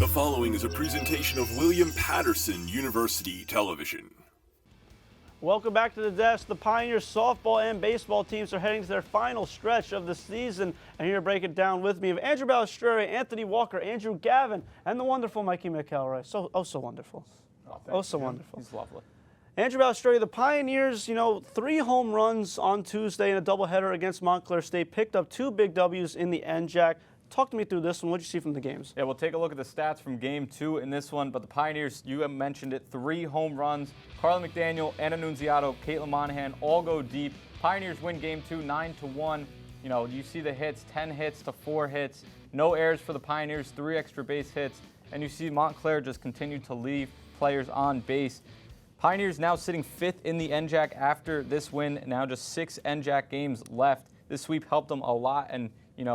The following is a presentation of William Patterson University Television. Welcome back to the desk. The Pioneers softball and baseball teams are heading to their final stretch of the season. And here to break it down with me of Andrew Ballistreri, Anthony Walker, Andrew Gavin, and the wonderful Mikey McElroy. So wonderful. So wonderful. He's lovely. Andrew Ballistreri, the Pioneers, 3 home runs on Tuesday in a doubleheader against Montclair State, picked up 2 big W's in the NJAC. Talk to me through this one. What did you see from the games? Yeah, we'll take a look at the stats from Game 2 in this one. But the Pioneers, you have mentioned it, 3 home runs. Carla McDaniel, Anna Nunziato, Caitlin Monahan all go deep. Pioneers win Game 2 9-1. You see the hits, 10 hits to 4 hits. No errors for the Pioneers, 3 extra base hits. And you see Montclair just continue to leave players on base. Pioneers now sitting 5th in the NJAC after this win. Now just 6 NJAC games left. This sweep helped them a lot, and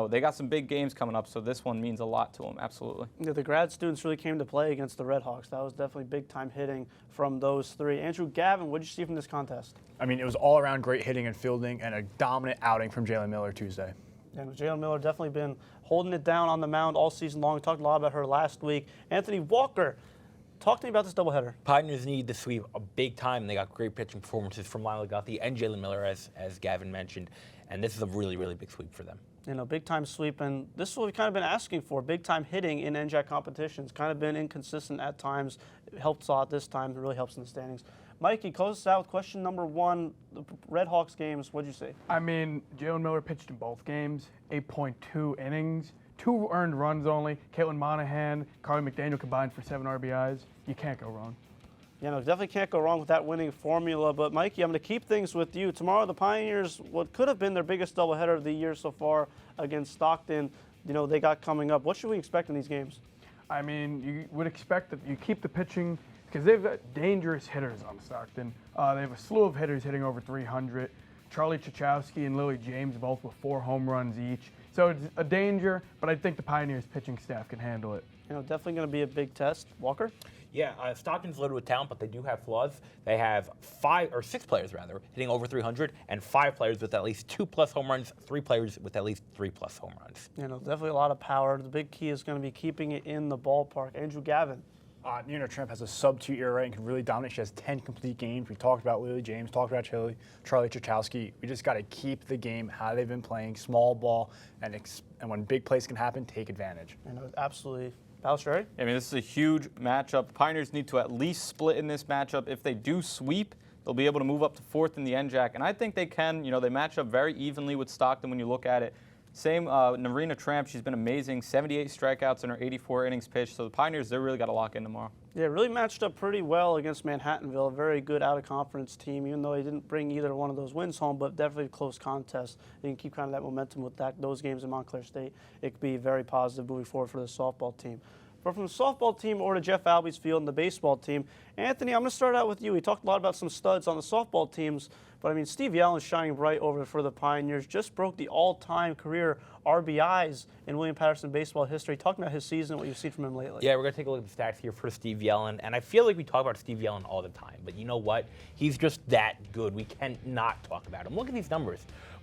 they got some big games coming up, so this one means a lot to them, absolutely. Yeah, the grad students really came to play against the Redhawks. That was definitely big-time hitting from those 3. Andrew Gavin, what did you see from this contest? I mean, it was all-around great hitting and fielding and a dominant outing from Jalen Miller Tuesday. Yeah, Jalen Miller definitely been holding it down on the mound all season long. We talked a lot about her last week. Anthony Walker, talk to me about this doubleheader. Pioneers need to sweep a big time. They got great pitching performances from Lyle Guthrie and Jalen Miller, as Gavin mentioned. And this is a really, really big sweep for them. Big-time sweep, and this is what we've kind of been asking for, big-time hitting in NJAC competitions. Kind of been inconsistent at times. It helped a lot this time. It really helps in the standings. Mikey, close us out with question number 1. The Redhawks games, what did you say? I mean, Jalen Miller pitched in both games, 8.2 innings, 2 earned runs only. Caitlin Monahan, Carly McDaniel combined for 7 RBIs. You can't go wrong. Definitely can't go wrong with that winning formula. But, Mikey, I'm going to keep things with you. Tomorrow, the Pioneers, what could have been their biggest doubleheader of the year so far against Stockton, they got coming up. What should we expect in these games? I mean, you would expect that you keep the pitching because they've got dangerous hitters on Stockton. They have a slew of hitters hitting over 300. Charlie Chachowski and Lily James both with 4 home runs each. So it's a danger, but I think the Pioneers pitching staff can handle it. Definitely going to be a big test. Walker? Yeah, Stockton's loaded with talent, but they do have flaws. They have 6 players hitting over 300, and 5 players with at least 2+ home runs, 3 players with at least 3+ home runs. Definitely a lot of power. The big key is going to be keeping it in the ballpark. Andrew Gavin. Tramp has a sub-2 ERA and can really dominate. She has 10 complete games. We talked about Lily James, talked about Charlie Chachowski. We just got to keep the game how they've been playing, small ball, and when big plays can happen, take advantage. Absolutely. Ballistreri? I mean, this is a huge matchup. The Pioneers need to at least split in this matchup. If they do sweep, they'll be able to move up to 4th in the NJAC, and I think they can. They match up very evenly with Stockton when you look at it. Same, Narina Tramp, she's been amazing. 78 strikeouts in her 84 innings pitched. So the Pioneers, they're really got to lock in tomorrow. Yeah, really matched up pretty well against Manhattanville, a very good out-of-conference team, even though they didn't bring either one of those wins home, but definitely a close contest. You can keep kind of that momentum with those games in Montclair State. It could be very positive moving forward for the softball team. But from the softball team over to Jeff Albie's field and the baseball team, Anthony, I'm going to start out with you. We talked a lot about some studs on the softball teams, but I mean, Steve Yelin is shining bright over for the Pioneers. Just broke the all-time career RBIs in William Patterson baseball history. Talking about his season, what you've seen from him lately. Yeah, we're going to take a look at the stats here for Steve Yelin, and I feel like we talk about Steve Yelin all the time, but you know what? He's just that good. We cannot talk about him. Look at these numbers.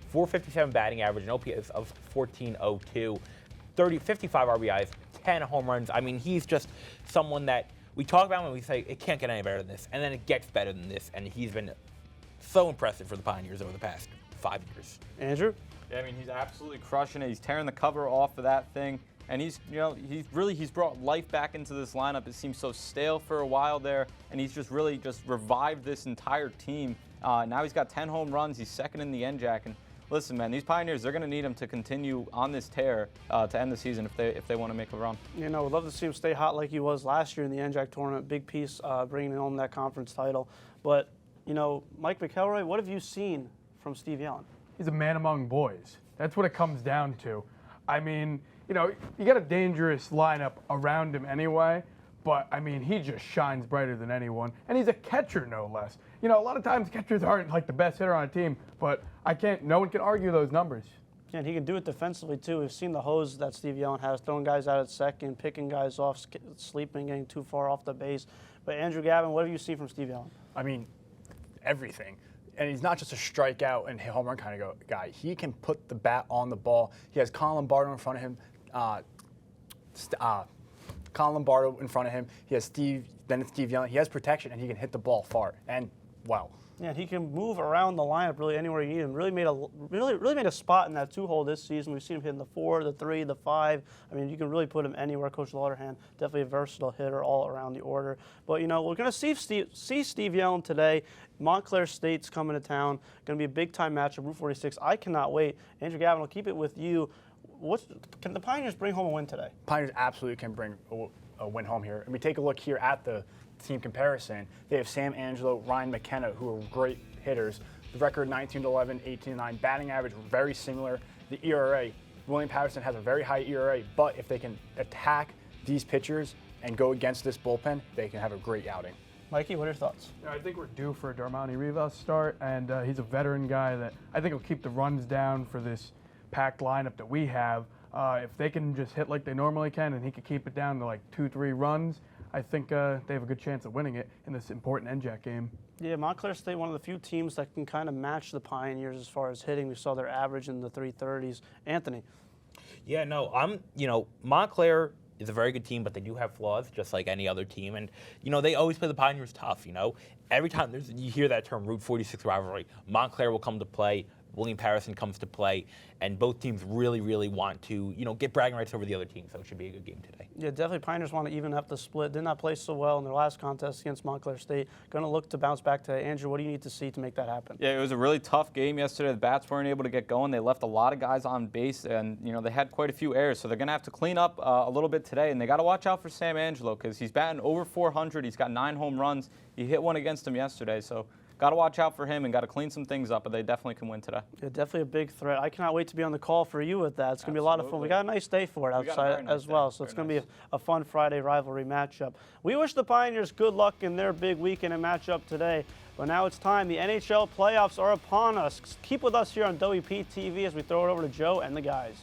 457 batting average, an OPS of 1402, 55 RBIs, 10 home runs. I mean, he's just someone that we talk about when we say it can't get any better than this, and then it gets better than this, and he's been so impressive for the Pioneers over the past 5 years. Andrew? Yeah, I mean, he's absolutely crushing it. He's tearing the cover off of that thing, and he's brought life back into this lineup. It seemed so stale for a while there, and he's just really revived this entire team. Now he's got 10 home runs. He's 2nd in the NJAC, and listen, man, these Pioneers, they're going to need him to continue on this tear to end the season if they want to make a run. We'd love to see him stay hot like he was last year in the NJAC tournament. Big piece bringing home that conference title. But, Mike McElroy, what have you seen from Steve Yelin? He's a man among boys. That's what it comes down to. I mean, you got a dangerous lineup around him anyway, but, I mean, he just shines brighter than anyone. And he's a catcher, no less. A lot of times catchers aren't like the best hitter on a team, but no one can argue those numbers. Yeah, and he can do it defensively, too. We've seen the hose that Steve Yelin has, throwing guys out at second, picking guys off, sleeping, getting too far off the base. But Andrew Gavin, what have you seen from Steve Yelin? I mean, everything. And he's not just a strikeout and home run kind of guy. He can put the bat on the ball. He has Colin Lombardo in front of him. Colin Lombardo in front of him. He has Steve Yelin. He has protection, and he can hit the ball far and well. Yeah, he can move around the lineup really anywhere you need him. Really made a spot in that 2-hole this season. We've seen him hitting the 4, the 3, the 5. I mean, you can really put him anywhere. Coach Lauderhan, definitely a versatile hitter all around the order. But we're going to see Steve Yelin today. Montclair State's coming to town. Going to be a big time matchup. Route 46. I cannot wait. Andrew Gavin, I'll keep it with you. Can the Pioneers bring home a win today? Pioneers absolutely can bring a win home here. And we take a look here at the team comparison. They have Sam Angelo, Ryan McKenna, who are great hitters. The record 19-11, 18-9. Batting average very similar. The ERA, William Patterson has a very high ERA, but if they can attack these pitchers and go against this bullpen, they can have a great outing. Mikey, what are your thoughts? I think we're due for a Darmani Rivas start, and he's a veteran guy that I think will keep the runs down for this packed lineup that we have. If they can just hit like they normally can and he can keep it down to like 2-3 runs, I think they have a good chance of winning it in this important NJAC game. Yeah, Montclair State, one of the few teams that can kind of match the Pioneers as far as hitting. We saw their average in the 330s. Anthony. Yeah, no, Montclair is a very good team, but they do have flaws, just like any other team. And, they always play the Pioneers tough, Every time you hear that term, Route 46 rivalry, Montclair will come to play, William Patterson comes to play, and both teams really, really want to, get bragging rights over the other team, so it should be a good game today. Yeah, definitely Pioneers want to even up the split. Did not play so well in their last contest against Montclair State. Going to look to bounce back today. Andrew, what do you need to see to make that happen? Yeah, it was a really tough game yesterday. The bats weren't able to get going. They left a lot of guys on base, and they had quite a few errors. So they're going to have to clean up a little bit today. And they got to watch out for Sam Angelo because he's batting over 400. He's got 9 home runs. He hit one against him yesterday. So got to watch out for him and got to clean some things up, but they definitely can win today. Yeah, definitely a big threat. I cannot wait to be on the call for you with that. It's going to be a lot of fun. We got a nice day for it outside as well, so it's going to be a fun Friday rivalry matchup. We wish the Pioneers good luck in their big weekend and matchup today. But now it's time. The NHL playoffs are upon us. Keep with us here on WP TV as we throw it over to Joe and the guys.